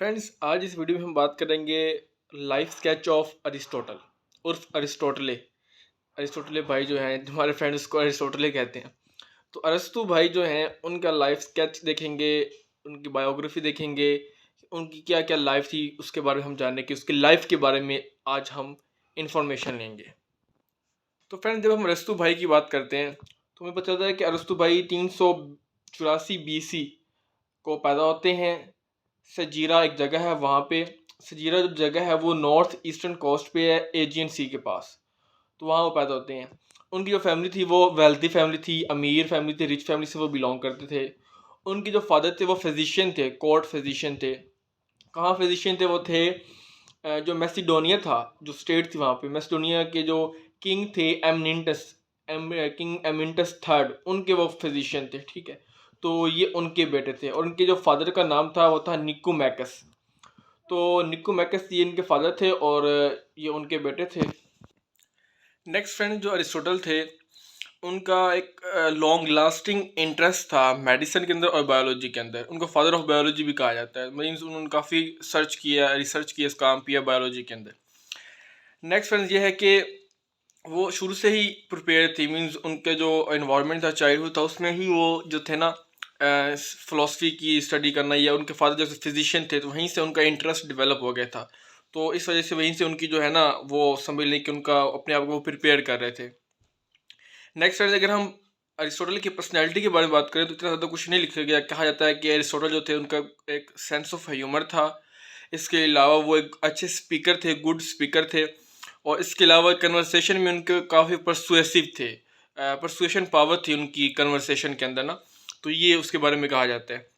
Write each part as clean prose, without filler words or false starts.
Friends, आज इस video में हम बात करेंगे लाइफ स्केच ऑफ अरिस्टोटल उर्फ अरिस्टोटले। अरिस्टोटले भाई जो हैं, हमारे फ्रेंड्स को अरिस्टोटले कहते हैं। तो अरस्तु भाई जो हैं, उनका लाइफ स्केच देखेंगे, उनकी बायोग्राफी देखेंगे, उनकी क्या क्या लाइफ थी उसके बारे में हम जानने की, उसकी लाइफ के बारे में आज हम इंफॉर्मेशन लेंगे। तो फ्रेंड्स, जब हम अरस्तु भाई की बात करते हैं तो हमें पता चलता है कि अरस्तु भाई 384 BC को पैदा होते हैं। सजीरा एक जगह है, वहाँ पे सजीरा जो जगह है वो नॉर्थ ईस्टर्न कोस्ट पे है, एजियन सी के पास। तो वहाँ वो पैदा होते हैं। उनकी जो फैमिली थी वो वेल्दी फैमिली थी, अमीर फैमिली थी, रिच फैमिली से वो बिलोंग करते थे। उनके जो फादर थे वो फिजिशियन थे, कोर्ट फिजिशियन थे। कहाँ फिजिशियन थे? वो थे जो मैसिडोनिया था, जो स्टेट थी वहाँ पे, मैसिडोनिया के जो किंग थे एमनिंटस, किंग एमिनटस थर्ड, उनके वो फिजिशियन थे। ठीक है, तो ये उनके बेटे थे और उनके जो फादर का नाम था वो था निकोमैकस। तो निकोमैकस ये इनके फादर थे और ये उनके बेटे थे। नेक्स्ट फ्रेंड, जो अरिस्टोटल थे, उनका एक लॉन्ग लास्टिंग इंटरेस्ट था मेडिसिन के अंदर और बायोलॉजी के अंदर। उनको फादर ऑफ बायोलॉजी भी कहा जाता है, मीन्स उन्होंने काफ़ी रिसर्च किया, इस काम किया बायोलॉजी के अंदर। नेक्स्ट फ्रेंड्स ये है कि वो शुरू से ही प्रिपेयर थी, मीन्स उनके जो इन्वायरमेंट था, चाइल्डहुड था, उसमें ही वो जो थे ना, फ़िलासफ़ी की स्टडी करना, या उनके फादर जैसे फिजिशियन थे तो वहीं से उनका इंटरेस्ट डेवलप हो गया था। तो इस वजह से वहीं से उनकी जो है ना, वो समझ लें कि उनका अपने आप को वो प्रिपेयर कर रहे थे। नेक्स्ट फ्रेंड्स, अगर हम अरिस्टोटल की पर्सनैलिटी के बारे में बात करें तो इतना ज़्यादा कुछ नहीं लिखा गया। कहा जाता है कि अरिस्टोटल जो थे उनका एक सेंस ऑफ ह्यूमर था। इसके अलावा वो एक अच्छे स्पीकर थे, गुड स्पीकर थे। और इसके अलावा कन्वर्सेशन में उनके काफ़ी परसुएसिव थे, परसुएशन पावर थी उनकी कन्वर्सेशन के अंदर ना। तो ये उसके बारे में कहा जाता है।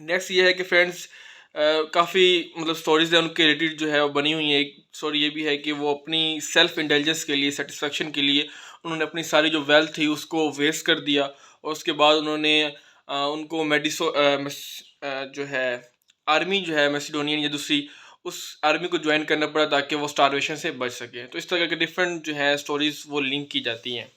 नेक्स्ट ये है कि फ्रेंड्स, काफ़ी मतलब स्टोरीज है उनके रिलेटेड जो है वो बनी हुई है। एक स्टोरी ये भी है कि वो अपनी सेल्फ इंटेलिजेंस के लिए, सेटिस्फेक्शन के लिए, उन्होंने अपनी सारी जो वेल्थ थी उसको वेस्ट कर दिया। और उसके बाद उन्होंने उनको जो है आर्मी जो है मैसिडोनियन या दूसरी, उस आर्मी को ज्वाइन करना पड़ा ताकि वो स्टारवेशन से बच सके। तो इस तरह के डिफरेंट जो है स्टोरीज वो लिंक की जाती हैं।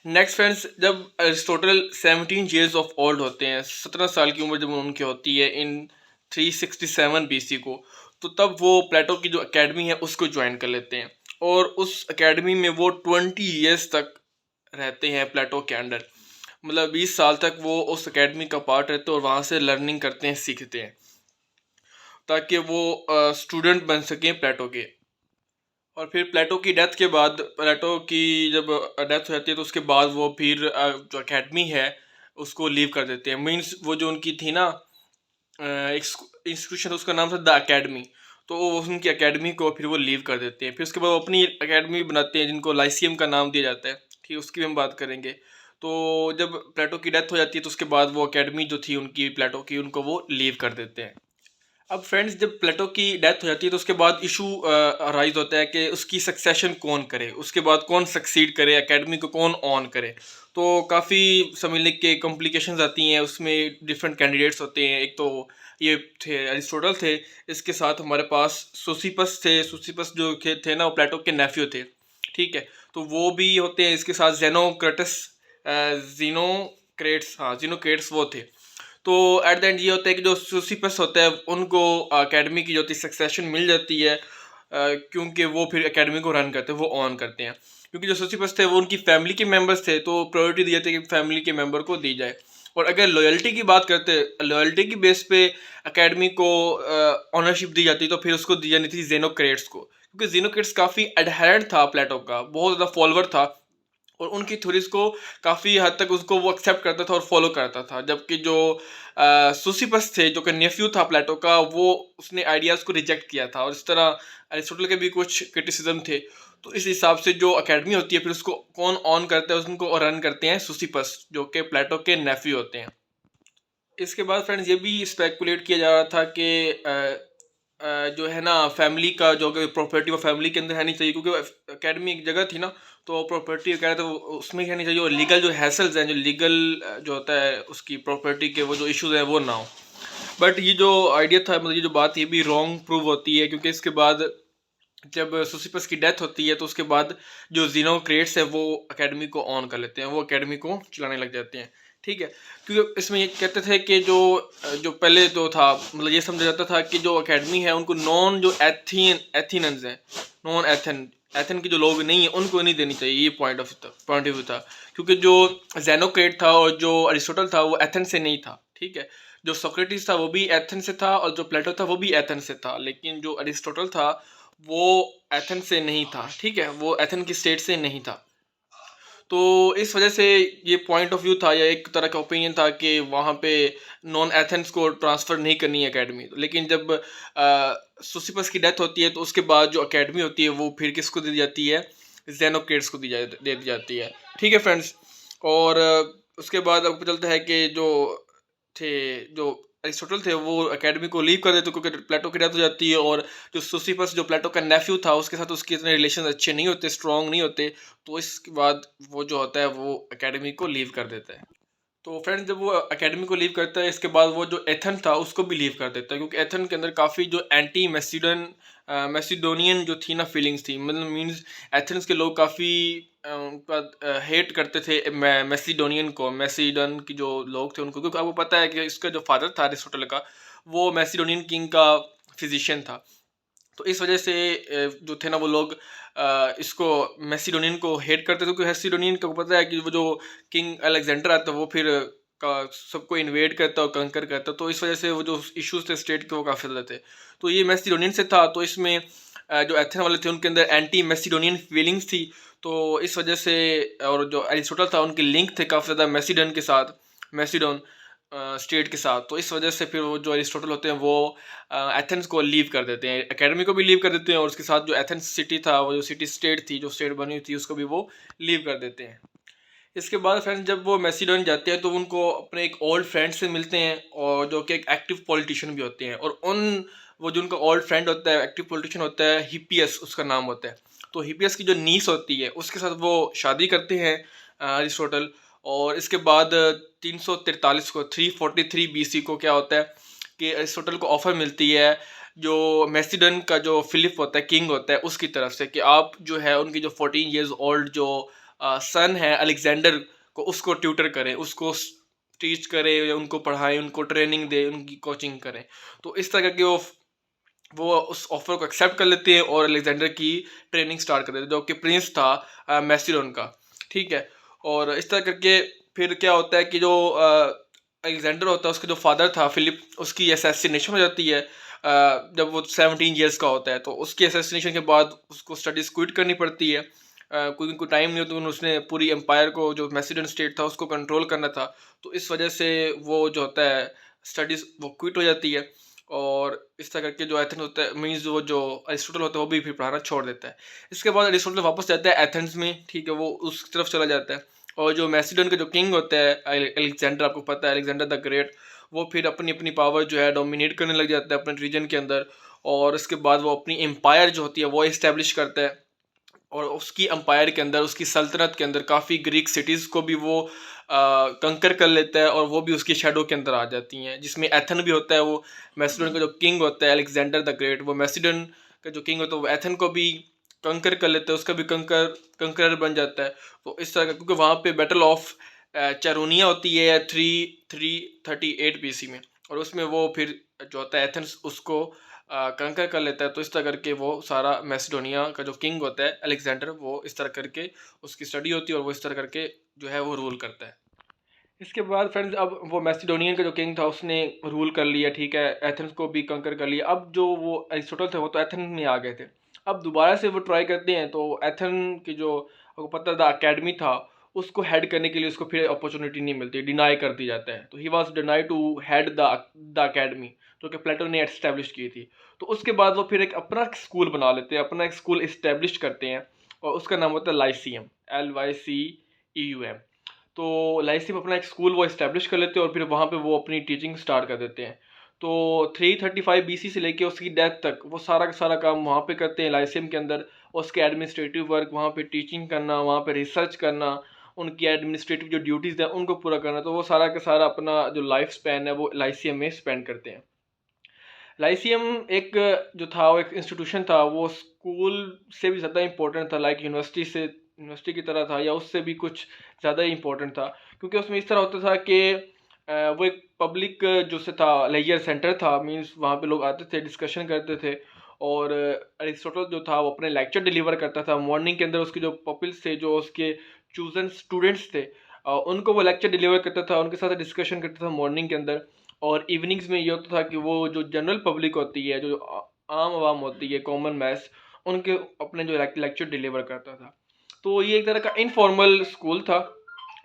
नेक्स्ट फ्रेंड्स, जब अरिस्टोटल 17 ईयर्स ऑफ ओल्ड होते हैं, 17 साल की उम्र जब उनकी होती है इन 367 BC को, तो तब वो प्लेटो की जो एकेडमी है उसको ज्वाइन कर लेते हैं। और उस एकेडमी में वो 20 ईयर्स तक रहते हैं प्लेटो के अंडर। मतलब 20 साल तक वो उस एकेडमी का पार्ट रहते हैं और वहाँ से लर्निंग करते हैं, सीखते हैं, ताकि वो स्टूडेंट बन सकें प्लेटो के। और फिर प्लेटो की डेथ के बाद, प्लेटो की जब डेथ हो जाती है तो उसके बाद वो फिर जो एकेडमी है उसको लीव कर देते हैं। मीन्स वो जो उनकी थी ना, एक इंस्टीट्यूशन, उसका नाम था द एकेडमी। तो वो उनकी एकेडमी को फिर वो लीव कर देते हैं। फिर उसके बाद वो अपनी एकेडमी बनाते हैं जिनको लाइसियम का नाम दिया जाता है। ठीक, उसकी भी हम बात करेंगे। तो जब प्लेटो की डेथ हो जाती है तो उसके बाद वो एकेडमी जो थी उनकी प्लेटो की, उनको वो लीव कर देते हैं। अब फ्रेंड्स, जब प्लेटो की डेथ हो जाती है तो उसके बाद इशू अराइज होता है कि उसकी सक्सेशन कौन करे, उसके बाद कौन सक्सीड करे, एकेडमी को कौन ऑन करे। तो काफ़ी समझने के कॉम्प्लिकेशंस आती हैं, उसमें डिफरेंट कैंडिडेट्स होते हैं। एक तो ये थे अरिस्टोटल थे, इसके साथ हमारे पास सोसिपस थे। सोसिपस जो थे ना, वो प्लेटो के नेफ्यू थे। ठीक है, तो वो भी होते हैं। इसके साथ जेनोक्रेटस, जीनोक्रेट्स, हाँ जीनोक्रेट्स वो थे। तो एट द एंड ये होता है कि जो सूसीपस होता है उनको एकेडमी की जो थी सक्सेशन मिल जाती है, क्योंकि वो फिर एकेडमी को रन करते हैं, वो ऑन करते हैं। क्योंकि जो सूसीपस थे वो उनकी फैमिली के मेंबर्स थे, तो प्रायोरिटी दी जाती है कि फैमिली के मेंबर को दी जाए। और अगर लॉयल्टी की बात करते हैं, लॉयल्टी की बेस पे एकेडमी को ऑनरशिप दी जाती, तो फिर उसको दी जानी थी जेनोक्रेट्स को, क्योंकि जेनोक्रेट्स काफ़ी एडहेरेंट था प्लेटो का, बहुत ज़्यादा फॉलोअर था। और उनकी थ्योरीज को काफ़ी हद तक उसको वो एक्सेप्ट करता था और फॉलो करता था। जबकि जो सुसीपस थे, जो कि नेफ्यू था प्लेटो का, वो उसने आइडियाज़ को रिजेक्ट किया था। और इस तरह अरिस्टोटल के भी कुछ क्रिटिसिज्म थे। तो इस हिसाब से जो अकेडमी होती है फिर उसको कौन ऑन करता है, उनको रन करते हैं सुसीपस, जो कि प्लेटो के नेफ्यू होते हैं। इसके बाद फ्रेंड्स ये भी स्पेकुलेट किया जा रहा था कि जो है ना, फैमिली का जो प्रॉपर्टी वो फैमिली के अंदर है नहीं चाहिए, क्योंकि एकेडमी एक जगह थी ना, तो प्रॉपर्टी वगैरह तो उसमें ही रहनी चाहिए। और लीगल जो हैसल्स हैं, जो लीगल जो होता है उसकी प्रॉपर्टी के वो जो इश्यूज हैं वो ना हो। बट ये जो आइडिया था, मतलब ये जो बात, ये भी रॉन्ग प्रूव होती है, क्योंकि इसके बाद जब सुसिपस की डेथ होती है तो उसके बाद जो जीनोक्रेट्स है वो एकेडमी को ऑन कर लेते हैं, वो एकेडमी को चलाने लग जाते हैं। ठीक है, क्योंकि इसमें ये कहते थे कि जो जो पहले जो था, मतलब ये समझा जाता था कि जो अकेडमी है उनको नॉन जो एथेनियंस हैं, नॉन एथन के जो लोग नहीं है उनको नहीं देनी चाहिए, ये पॉइंट ऑफ व्यू था। क्योंकि जो जेनोक्रेट था और जो अरिस्टोटल था वो एथन से नहीं था, ठीक है। जो सोक्रेटिस था वो भी एथन से था और जो प्लेटो था वो भी एथन से था, लेकिन जो अरिस्टोटल था वो एथन से नहीं था, ठीक है, वो एथन की स्टेट से नहीं था। तो इस वजह से ये पॉइंट ऑफ व्यू था या एक तरह का ओपिनियन था कि वहाँ पे नॉन एथेंस को ट्रांसफ़र नहीं करनी है एकेडमी। लेकिन जब सुसिपस की डेथ होती है तो उसके बाद जो एकेडमी होती है वो फिर किसको दी जाती है, जेनोक्रेट्स को दे दी जाती है, ठीक है फ्रेंड्स। और उसके बाद अब पता चलता है कि थे जो अरिस्टोटल थे वो एकेडमी को लीव कर देते क्योंकि प्लेटो की डेथ हो जाती है। और जो सुसिपस जो प्लेटो का नेफ्यू था उसके साथ उसके इतने रिलेशन अच्छे नहीं होते, स्ट्रॉन्ग नहीं होते। तो इसके बाद वो जो होता है वो एकेडमी को लीव कर देता है। तो फ्रेंड्स जब वो एकेडमी को लीव करता है इसके बाद वो जो एथन था उसको भी लीव कर देता है, क्योंकि एथन के अंदर काफ़ी जो एंटी मैसिडोनियन जो थी ना फीलिंग्स थी, मतलब मींस एथेंस के लोग काफ़ी उनका हेट करते थे मैसिडोनियन को, मैसिडन की जो लोग थे उनको, क्योंकि आपको पता है कि इसका जो फादर था अरिस्टोटल का वो मैसिडोनियन किंग का फिजिशियन था। तो इस वजह से जो थे ना वो लोग इसको मैसिडोनियन को हेट करते थे, क्योंकि मैसिडोनियन को पता है कि वो जो किंग अलेक्जेंडर आता है वो फिर का सबको इन्वेड करता और कंकर करता, तो इस वजह से वो जो इश्यूज थे स्टेट के वो काफ़ी ज़्यादा थे। तो ये मैसिडोनियन से था, तो इसमें जो एथेन वाले थे उनके अंदर एंटी मैसिडोनियन फीलिंग्स थी। तो इस वजह से और जो एरिस्टोटल था उनके लिंक थे काफ़ी ज़्यादा मैसिडन के साथ, मैसिडोन स्टेट के साथ। तो इस वजह से फिर वो जो एरिस्टोटल होते हैं वो एथेंस को लीव कर देते हैं, एकेडमी को भी लीव कर देते हैं और उसके साथ जो एथेंस सिटी था, वो जो सिटी स्टेट थी, जो स्टेट बनी हुई थी, उसको भी वो लीव कर देते हैं। इसके बाद फ्रेंड्स जब वो मैसिडोन जाते हैं तो उनको अपने एक ओल्ड फ्रेंड से मिलते हैं और जो कि एक एक्टिव पॉलिटिशियन भी होते हैं। और वो जो उनका ओल्ड फ्रेंड होता है, एक्टिव पॉलिटिशियन होता है, हिपियस उसका नाम होता है। तो हिपियस की जो नीस होती है उसके साथ वो शादी करते हैं अरिस्टोटल। और इसके बाद 343 को 343 बीसी को क्या होता है कि अरिस्टोटल को ऑफर मिलती है जो मैसिडन का जो फिलिप होता है, किंग होता है, उसकी तरफ से कि आप जो है उनकी जो 14 ईयर्स ओल्ड जो सन है अलेक्जेंडर को, उसको ट्यूटर करें, उसको टीच करें, उनको पढ़ाएं, उनको ट्रेनिंग दें, उनकी कोचिंग करें। तो इस तरह के वो उस ऑफर को एक्सेप्ट कर लेते हैं और अलेक्जेंडर की ट्रेनिंग स्टार्ट कर देते हैं, जो कि प्रिंस था मैसिडोन का, ठीक है। और इस तरह करके फिर क्या होता है कि जो अलेक्जेंडर होता है उसका जो फादर था फिलिप, उसकी असैसिनेशन हो जाती है जब वो 17 ईयर्स का होता है। तो उसकी असैसिनेशन के बाद उसको स्टडीज़ क्विट करनी पड़ती है, कोई उनको टाइम नहीं होता, तो उसने पूरी एम्पायर को जो मैसिडन स्टेट था उसको कंट्रोल करना था। तो इस वजह से वो जो होता है स्टडीज़ वो क्विट हो जाती है। और इस तरह करके जो एथेंस होता है, मीन्स वो जो अरिस्टोटल होता है वो भी फिर पढ़ाना छोड़ देता है। इसके बाद अरिस्टोटल वापस जाता है एथेंस में, ठीक है, वो उस तरफ चला जाता है। और जो मैसिडोन का जो किंग होता है अलेक्जेंडर, आपको पता है अलेक्जेंडर द ग्रेट, वो फिर अपनी अपनी पावर जो है डोमिनेट करने लग जाता है अपने रीजन के अंदर। और इसके बाद वो अपनी एम्पायर जो होती है वो इस्टेब्लिश करता है। और उसकी एम्पायर के अंदर, उसकी सल्तनत के अंदर काफ़ी ग्रीक सिटीज़ को भी वो कंकर कर लेता है और वो भी उसकी शेडो के अंदर आ जाती हैं, जिसमें एथन भी होता है। वो मैसिडोन का जो किंग होता है अलेक्जेंडर द ग्रेट, वो मैसिडोन का जो किंग होता है वो एथन को भी कंकर कर लेता है, उसका भी कंकरर बन जाता है। तो इस तरह का, क्योंकि वहाँ पे बैटल ऑफ चैरोनिया होती है 338 बीसी में, और उसमें वो फिर जो होता है एथेंस उसको कंकर कर लेता है। तो इस तरह करके वो सारा मैसिडोनिया का जो किंग होता है अलेक्जेंडर, वो इस तरह करके उसकी स्टडी होती है और वो इस तरह करके जो है वो रूल करता है। इसके बाद फ्रेंड्स अब वो मैसिडोनियन का जो किंग था उसने रूल कर लिया, ठीक है, एथेंस को भी कंकर कर लिया। अब जो वो एरिस्टोटल थे वो तो एथेंस में आ गए थे। अब दोबारा से वो ट्राई करते हैं, तो एथेन की जो आपको पता था अकेडमी था उसको हेड करने के लिए उसको फिर अपॉर्चुनिटी नहीं मिलती, डिनाई कर दी जाता है। तो he was denied to head the academy जो कि प्लेटो ने एस्टेब्लिश की थी। तो उसके बाद वो फिर एक अपना स्कूल बना लेते हैं, अपना एक स्कूल इस्टेब्लिश करते हैं और उसका नाम होता है लाइसियम, LYCEUM। तो लाइसियम अपना एक स्कूल वो इस्टेब्लिश कर लेते हैं और फिर वहाँ पे वो अपनी टीचिंग स्टार्ट कर देते हैं। तो 335 बीसी से लेके उसकी डेथ तक वो सारा का सारा काम वहाँ पे करते हैं लाइसियम के अंदर। उसके एडमिनिस्ट्रेटिव वर्क, वहाँ पे टीचिंग करना, वहाँ पे रिसर्च करना, उनकी एडमिनिस्ट्रेटिव जो ड्यूटीज़ हैं उनको पूरा करना, तो वो सारा का सारा अपना जो लाइफ स्पैन है वो लाइसियम में स्पेंड करते हैं। लाइसियम एक जो था वो एक इंस्टीट्यूशन था, वो स्कूल से भी ज़्यादा इंपॉर्टेंट था, लाइक यूनिवर्सिटी से यूनिवर्सिटी की तरह था या उससे भी कुछ ज़्यादा ही इम्पोर्टेंट था, क्योंकि उसमें इस तरह होता था कि वो एक पब्लिक जो से था लेजर सेंटर था, मींस वहाँ पे लोग आते थे, डिस्कशन करते थे। और अरिस्टोटल जो था वो अपने लेक्चर डिलीवर करता था मॉर्निंग के अंदर। उसके जो पपिल्स थे, जो उसके चूजन स्टूडेंट्स थे, उनको वो लेक्चर डिलीवर करता था, उनके साथ डिस्कशन करता था मॉर्निंग के अंदर। और इवनिंग्स में ये होता था कि वो जो जनरल पब्लिक होती है, जो आम आवाम होती है, कॉमन मैस, उनके अपने जो लेक्चर डिलीवर करता था। तो ये एक तरह का इनफॉर्मल स्कूल था।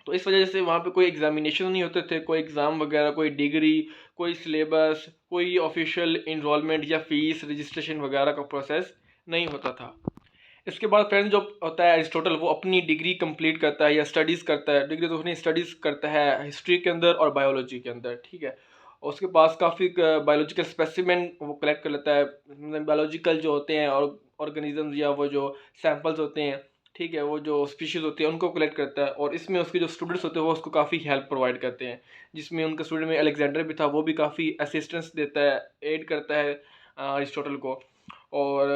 तो इस वजह से वहाँ पे कोई एग्जामिनेशन नहीं होते थे, कोई एग्ज़ाम वगैरह, कोई डिग्री, कोई सिलेबस, कोई ऑफिशियल इनरोलमेंट या फीस रजिस्ट्रेशन वगैरह का प्रोसेस नहीं होता था। इसके बाद फ्रेंड्स जो होता है अरिस्टोटल, वो अपनी डिग्री कंप्लीट करता है या स्टडीज़ करता है। डिग्री तो अपनी स्टडीज़ करता है हिस्ट्री के अंदर और बायोलॉजी के अंदर, ठीक है। और उसके पास काफ़ी बायोलॉजिकल स्पेसिमेन वो कलेक्ट कर लेता है, मतलब बायोलॉजिकल जो होते हैं और ऑर्गेनिजम्स या वो जो सैंपल्स होते हैं, ठीक है, वो जो स्पीशीज़ होती है उनको कलेक्ट करता है। और इसमें उसके जो स्टूडेंट्स होते हैं वो उसको काफ़ी हेल्प प्रोवाइड करते हैं, जिसमें उनका स्टूडेंट में अलेक्जेंडर भी था, वो भी काफ़ी असिस्टेंस देता है, एड करता है अरिस्टोटल को। और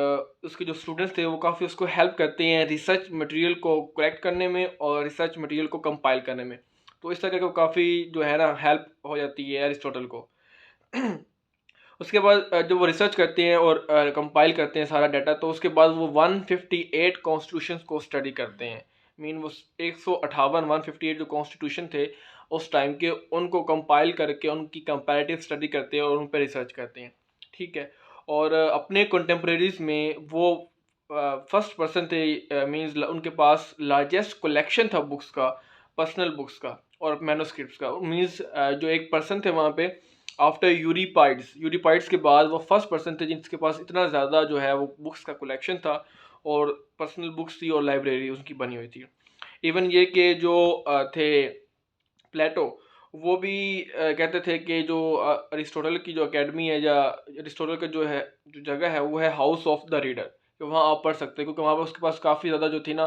उसके जो स्टूडेंट्स थे वो काफ़ी उसको हेल्प करते हैं रिसर्च मटेरियल को कलेक्ट करने में और रिसर्च मटेरियल को कंपाइल करने में। तो इस तरह को काफ़ी जो है ना हेल्प हो जाती है अरिस्टोटल को। उसके बाद जब वो रिसर्च करते हैं और कंपाइल करते हैं सारा डाटा, तो उसके बाद वो 158 कॉन्स्टिट्यूशंस को स्टडी करते हैं। मीन वो 158 158 जो कॉन्स्टिट्यूशन थे उस टाइम के, उनको कंपाइल करके उनकी कंपैरेटिव स्टडी करते हैं और उन पर रिसर्च करते हैं, ठीक है। और अपने कंटेम्प्रेरीज में वो फर्स्ट पर्सन थे, मीन्स उनके पास लार्जेस्ट कलेक्शन था बुक्स का, पर्सनल बुक्स का और मैनोस्क्रिप्ट्स का। मीन्स जो एक पर्सन थे वहाँ पे आफ्टर यूरिपाइड्स के बाद वो फर्स्ट पर्सन थे जिनके पास इतना ज़्यादा जो है वो बुक्स का कलेक्शन था और पर्सनल बुक्स थी और लाइब्रेरी उनकी बनी हुई थी। इवन ये कि जो थे प्लेटो, वो भी कहते थे कि जो अरिस्टोटल की जो एकेडमी है या अरिस्टोटल का जो है जो जगह है वो है हाउस ऑफ द रीडर, कि वहाँ आप पढ़ सकते हैं, क्योंकि वहाँ पर उसके पास काफ़ी ज़्यादा जो थी ना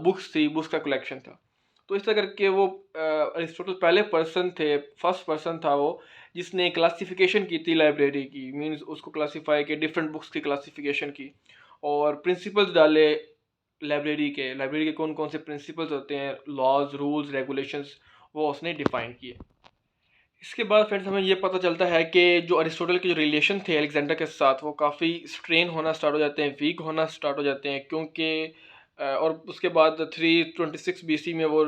बुक्स थी, बुक्स का कलेक्शन था। तो इस तरह करके वो अरिस्टोटल पहले पर्सन थे, फर्स्ट पर्सन था वो, जिसने क्लासिफिकेशन की थी लाइब्रेरी की। मीन्स उसको क्लासीफाई के डिफरेंट बुक्स की क्लासिफिकेशन की और प्रिंसिपल्स डाले लाइब्रेरी के कौन कौन से प्रिंसिपल्स होते हैं, लॉज, रूल्स, रेगुलेशंस, वो उसने डिफाइन किए। इसके बाद फ्रेंड्स हमें ये पता चलता है कि जो अरिस्टोटल के जो रिलेशन थे अलेक्जेंडर के साथ, वो काफ़ी स्ट्रेन होना स्टार्ट हो जाते हैं, वीक होना स्टार्ट हो जाते हैं, क्योंकि और उसके बाद 326 BC में वो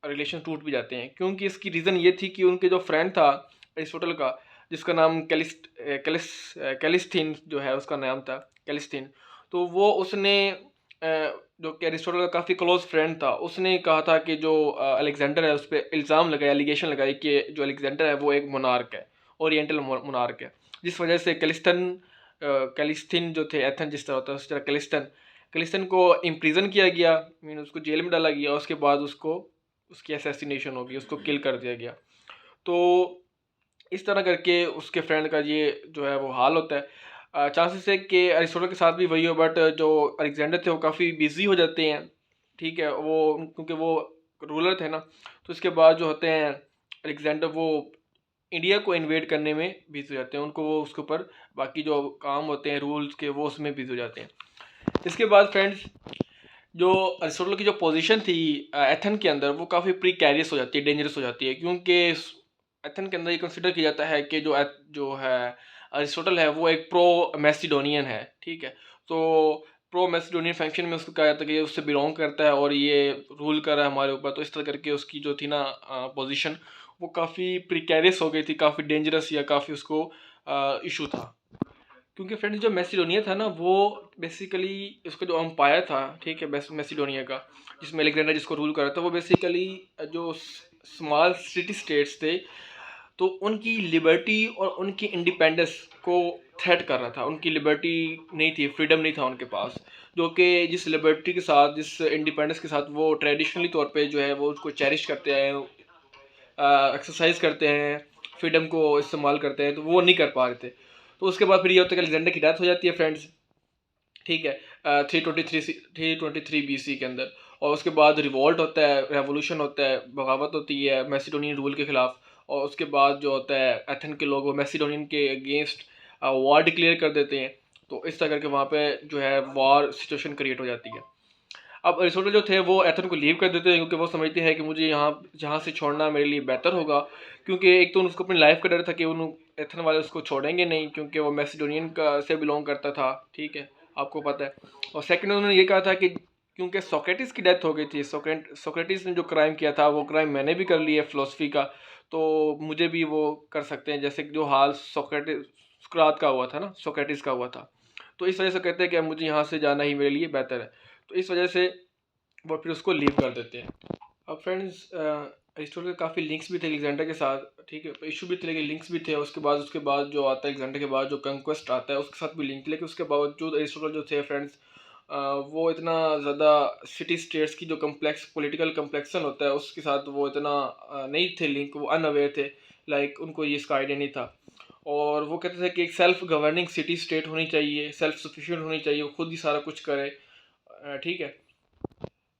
रिलेशन टूट भी जाते हैं। क्योंकि इसकी रीज़न ये थी कि उनके जो फ्रेंड था अरिस्टोटल का, जिसका नाम कैलिस्थीन जो है उसका नाम था, कैलिस्थीन। तो वो उसने जो कि अरिस्टोटल का काफ़ी क्लोज फ्रेंड था, उसने कहा था कि जो अलेक्जेंडर है उस पर इल्ज़ाम लगाया, एलिगेशन लगाई कि जो अलेक्जेंडर है वो एक मोनार्क है, ओरिएंटल मोनार्क है। जिस वजह से कैलिस्थीन जो थे, एथन जिस तरह होता है उस तरह कैलिस्थन को इम्प्रिजन किया गया, मीन उसको जेल में डाला गया। उसके बाद उसको उसकी असैसिनेशन हो गई, उसको किल कर दिया गया। तो इस तरह करके उसके फ्रेंड का ये जो है वो हाल होता है। चांसेस है कि अरिस्टोटल के साथ भी वही हो, बट जो अलेक्जेंडर थे वो काफ़ी बिजी हो जाते हैं, ठीक है, वो क्योंकि वो रूलर थे ना। तो इसके बाद जो होते हैं अलेक्जेंडर, वो इंडिया को इन्वेड करने में बिजी हो जाते हैं, उनको वो उसके ऊपर बाकी जो काम होते हैं रूल्स के वो उसमें बिजी हो जाते हैं। इसके बाद फ्रेंड्स जो अरिस्टोटल की जो पोजीशन थी एथन के अंदर, वो काफ़ी प्रीकैरियस हो जाती है, डेंजरस हो जाती है, क्योंकि एथन के अंदर ये कंसिडर किया जाता है कि जो है अरिस्टोटल है वो एक प्रो मैसिडोनियन है, ठीक है। तो प्रो मैसिडोनियन फैक्शन में उसको कहा जाता है कि ये उससे बिलोंग करता है और ये रूल कर रहा है हमारे ऊपर। तो इस तरह करके उसकी जो थी ना पोजीशन, वो काफ़ी प्रीकैरियस हो गई थी, काफ़ी डेंजरस या काफ़ी उसको इशू था। क्योंकि फ्रेंड्स जो मैसिडोनिया था ना, वो बेसिकली उसका जो अम्पायर था, ठीक है, मैसिडोनिया का, जिसमें अलेक्जेंडर जिसको रूल कर रहा था, वो बेसिकली जो स्मॉल सिटी स्टेट्स थे, तो उनकी लिबर्टी और उनकी इंडिपेंडेंस को थ्रेट कर रहा था। उनकी लिबर्टी नहीं थी, फ्रीडम नहीं था उनके पास, जो कि जिस लिबर्टी के साथ, जिस इंडिपेंडेंस के साथ वो ट्रेडिशनली तौर पे जो है वो उसको चेरिश करते हैं, एक्सरसाइज करते हैं, फ्रीडम को इस्तेमाल करते हैं, तो वो नहीं कर पा रहे थे। तो उसके बाद फिर ये होता है कि अलेक्जेंडर की डेथ हो जाती है फ्रेंड्स, ठीक है, 323 BC के अंदर। और उसके बाद रिवॉल्ट होता है, रेवोल्यूशन होता है, बगावत होती है मैसिडोनियन रूल के खिलाफ। और उसके बाद जो होता है एथन के लोग वो मैसिडोनियन के अगेंस्ट वॉर डिक्लेयर कर देते हैं। तो इस तरह करके वहाँ पे जो है वॉर सिचुएशन क्रिएट हो जाती है। अब अरिस्टोटल जो थे वो एथन को लीव कर देते हैं क्योंकि वो समझते हैं कि मुझे जहाँ से छोड़ना मेरे लिए बेहतर होगा, क्योंकि एक तो उसको अपनी लाइफ का डर था कि उन एथन वाले उसको छोड़ेंगे नहीं क्योंकि वो मैसिडोनियन का से बिलोंग करता था, ठीक है, आपको पता है। और सेकंड उन्होंने ये कहा था कि क्योंकि सोक्रेटिस की डेथ हो गई थी, सोक्रेटिस ने जो क्राइम किया था वो क्राइम मैंने भी कर लिया है फिलोसफी का, तो मुझे भी वो कर सकते हैं जैसे जो हाल सुकरात का हुआ था ना, सोक्रेटिस का हुआ था। तो इस वजह से कहते हैं कि अब मुझे यहाँ से जाना ही मेरे लिए बेहतर है, तो इस वजह से वो फिर उसको लीव कर देते हैं। अब फ्रेंड्स अरिस्टोटल के काफ़ी लिंक्स भी थे अलेक्जेंडर के साथ, ठीक है, तो इशू भी थे लेकिन लिंक्स भी थे। उसके बाद जो आता है अलेक्जेंडर के बाद जो कंक्वेस्ट आता है उसके साथ भी लिंक, लेकिन उसके बावजूद अरिस्टोटल जो थे फ्रेंड्स वो इतना ज़्यादा सिटी स्टेट्स की जो कम्प्लेक्स पॉलिटिकल कम्प्लेक्सन होता है उसके साथ वो इतना नहीं थे लिंक, वो अनअवेयर थे, लाइक उनको ये इसका आइडिया नहीं था। और वो कहते थे कि एक सेल्फ गवर्निंग सिटी स्टेट होनी चाहिए, सेल्फ सफिशिएंट होनी चाहिए, वो खुद ही सारा कुछ करे, ठीक है।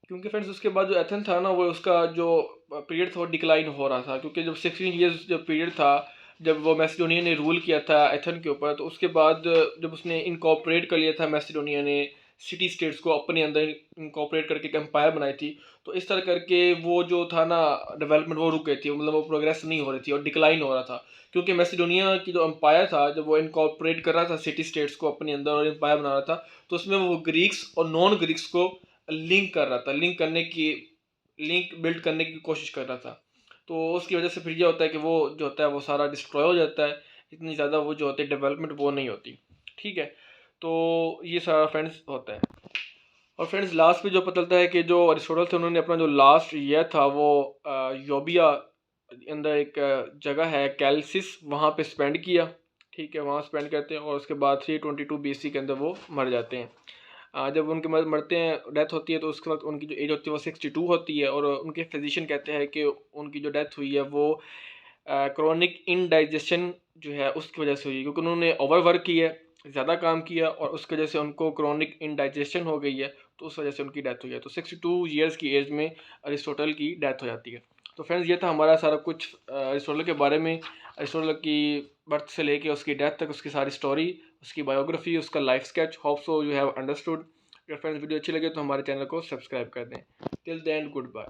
क्योंकि फ्रेंड्स उसके बाद जो एथन था ना वो उसका जो पीरियड था वो डिक्लाइन हो रहा था, क्योंकि जब 16 ईयर्स जो पीरियड था जब वो मैसिडोनिया ने रूल किया था एथन के ऊपर, तो उसके बाद जब उसने इनकॉर्पोरेट कर लिया था मैसिडोनिया ने सिटी स्टेट्स को अपने अंदर इनकॉर्पोरेट करके एक एम्पायर बनाई थी, तो इस तरह करके वो जो था ना डेवलपमेंट वो रुक गई थी, मतलब वो प्रोग्रेस नहीं हो रही थी और डिक्लाइन हो रहा था। क्योंकि मैसिडोनिया की जो एम्पायर था जब वो इनकॉर्पोरेट कर रहा था सिटी स्टेट्स को अपने अंदर और एम्पायर बना रहा था, तो उसमें वो ग्रीक्स और नॉन ग्रीक्स को लिंक कर रहा था, लिंक बिल्ड करने की कोशिश कर रहा था। तो उसकी वजह से फिर ये होता है कि वो जो होता है वो सारा डिस्ट्रॉय हो जाता है, इतनी ज़्यादा वो जो होती है डेवलपमेंट वो नहीं होती, ठीक है। तो ये सारा फ्रेंड्स होता है। और फ्रेंड्स लास्ट में जो पता चलता है कि जो अरिस्टोटल थे उन्होंने अपना जो लास्ट ईयर था वो योबिया अंदर एक जगह है कैलसिस, वहाँ पे स्पेंड किया, ठीक है, वहाँ स्पेंड करते हैं और उसके बाद 322 BC के अंदर वो मर जाते हैं। जब उनके मरते हैं, डेथ होती है, तो उसके वक्त उनकी जो एज होती है वो 62 होती है, और उनके फिजिशियन कहते हैं कि उनकी जो डेथ हुई है वो क्रोनिक इनडाइजेशन जो है उसकी वजह से हुई है, क्योंकि उन्होंने ओवर वर्क किया, ज़्यादा काम किया और उसकी वजह से उनको क्रोनिक इनडाइजेशन हो गई है, तो उस वजह से उनकी डेथ हुई है। तो 62 ईयर्स की एज में अरिस्टोटल की डेथ हो जाती है। तो फ्रेंड्स ये था हमारा सारा कुछ अरिस्टोटल के बारे में, अरिस्टोटल की बर्थ से लेके उसकी डेथ तक उसकी सारी स्टोरी, उसकी बायोग्राफी, उसका life sketch. Hope so you have understood. अगर फ्रेंड्स वीडियो अच्छी लगे तो हमारे चैनल को सब्सक्राइब कर दें। Till then good bye.